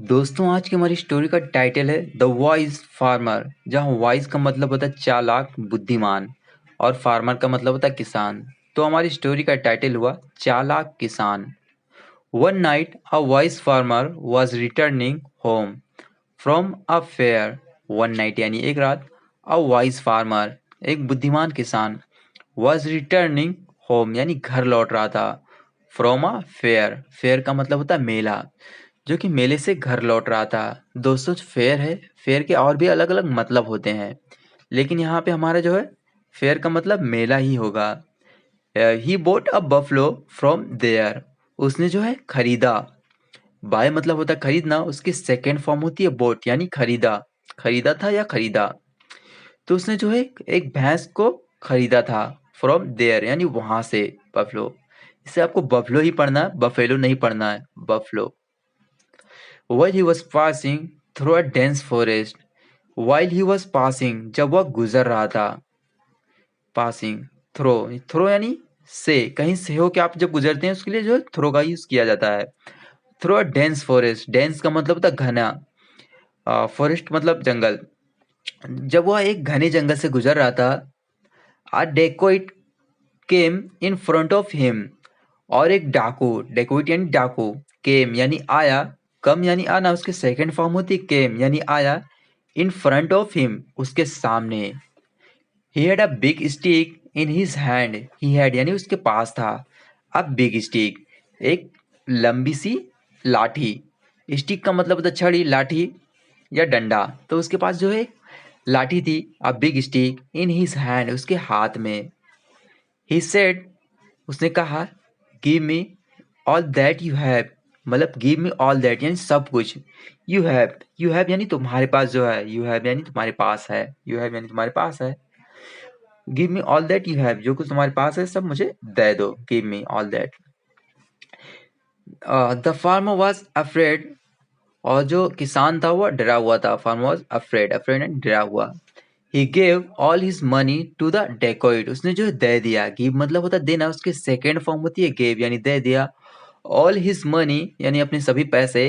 दोस्तों आज की हमारी स्टोरी का टाइटल है द वाइज फार्मर, जहाँ वाइज का मतलब होता है चालाक बुद्धिमान और फार्मर का मतलब होता है किसान। तो हमारी स्टोरी का टाइटल हुआ चालाक किसान। One night a wise farmer was returning home from a fair. One night यानी एक रात, अ वाइज फार्मर एक बुद्धिमान किसान, वॉज रिटर्निंग होम यानी घर लौट रहा था, फ्रॉम अ फेयर। फेयर का मतलब होता है मेला, जो कि मेले से घर लौट रहा था। दोस्तों जो फेयर है, फेयर के और भी अलग अलग मतलब होते हैं, लेकिन यहाँ पे हमारा जो है फेयर का मतलब मेला ही होगा। He bought a buffalo from there. उसने जो है खरीदा। बाय मतलब होता है खरीदना, उसकी सेकेंड फॉर्म होती है बोट यानी खरीदा। खरीदा था या खरीदा। तो उसने जो है एक भैंस को खरीदा था, फ्रॉम देयर यानी वहां से। बफलो, इसे आपको बफलो ही पढ़ना है, बफेलो नहीं पढ़ना है, buffalo. While he was passing through a dense forest, while he was passing जब वह गुजर रहा था, passing, थ्रो, थ्रो यानी से, कहीं से हो के आप जब गुजरते हैं उसके लिए जो है थ्रो का यूज किया जाता है। Through a dense forest, dense का मतलब होता है घना, फॉरेस्ट मतलब जंगल। जब वह एक घने जंगल से गुजर रहा था, अ डेकोइट केम इन फ्रंट ऑफ हिम, और एक डाकू, डेकोइट यानी डाकू, केम यानी आया, कम यानी आना, उसकी सेकंड फॉर्म होती है केम यानी आया, इन फ्रंट ऑफ हिम उसके सामने। He had a big stick in his hand, he had यानी उसके पास था, अ बिग स्टिक एक लंबी सी लाठी। स्टिक का मतलब होता है छड़ी, लाठी या डंडा। तो उसके पास जो है लाठी थी, a big stick in his hand उसके हाथ में। ही सेड, उसने कहा, give me all that you have, मतलब गिव मी ऑल दैट यानी सब कुछ। यू हैव, यू हैव यानी तुम्हारे पास जो है, यू हैव यानी तुम्हारे पास है, यू हैव यानी तुम्हारे पास है। Give me all that you have, जो कुछ तुम्हारे पास है सब मुझे दे दो, give me all that. The farmer was afraid, और जो किसान था वह डरा हुआ था। Farmer was afraid, afraid and डरा हुआ। He gave all his money to the dacoit, उसने जो है दे दिया। गिव मतलब होता है देना, उसकी सेकेंड फॉर्म होती है गेव यानी दे दिया। ऑल हिज मनी यानी अपने सभी पैसे,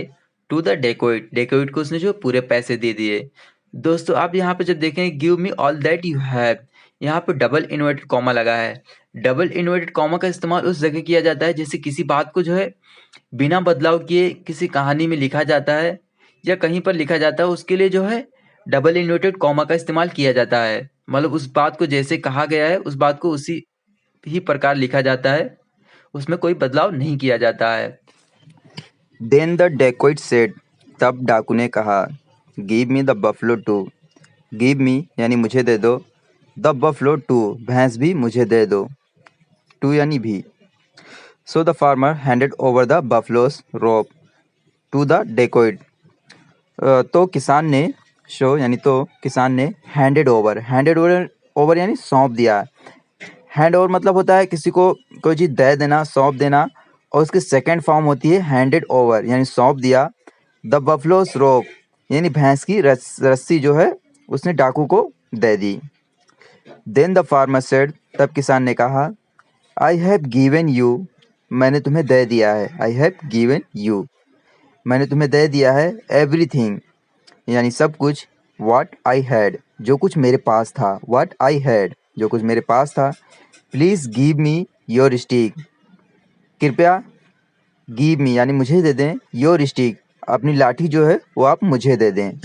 टू द डेकोइट, डेकोइट को उसने जो पूरे पैसे दे दिए। दोस्तों आप यहाँ पे जब देखें give me all that you have, यहाँ पे डबल इन्वर्टेड कॉमा लगा है। डबल इन्वर्टेड कॉमा का इस्तेमाल उस जगह किया जाता है जैसे किसी बात को जो है बिना बदलाव किए किसी कहानी में लिखा जाता है या कहीं पर लिखा जाता है, उसके लिए जो है डबल इन्वर्टेड कॉमा का इस्तेमाल किया जाता है। मतलब उस बात को जैसे कहा गया है उस बात को उसी ही प्रकार लिखा जाता है, उसमें कोई बदलाव नहीं किया जाता है। देन द डेकोइट सेड, तब डाकू ने कहा, give me the buffalo too, give me यानी मुझे दे दो, द बफलो टू भैंस भी मुझे दे दो, टू यानी भी। So the farmer handed over the buffalo's rope to the dacoit. तो किसान ने, शो यानी तो किसान ने, handed over, handed over, over यानी सौंप दिया। हैंड ओवर मतलब होता है किसी को कोई चीज़ दे देना, सौंप देना, और उसकी सेकंड फॉर्म होती है हैंडेड ओवर यानी सौंप दिया। द बफलोस रोप यानी भैंस की रस्सी जो है उसने डाकू को दे दी। देन द फार्मर सेड, तब किसान ने कहा, आई हैव गिवन यू, मैंने तुम्हें दे दिया है। आई हैव गिवन यू, मैंने तुम्हें दे दिया है। एवरीथिंग यानी सब कुछ। व्हाट आई हैड, जो कुछ मेरे पास था। व्हाट आई हैड, जो कुछ मेरे पास था। Please give me your stick, कृपया गिव मी यानी मुझे दे दें, योर स्टिक अपनी लाठी जो है वो आप मुझे दे दें।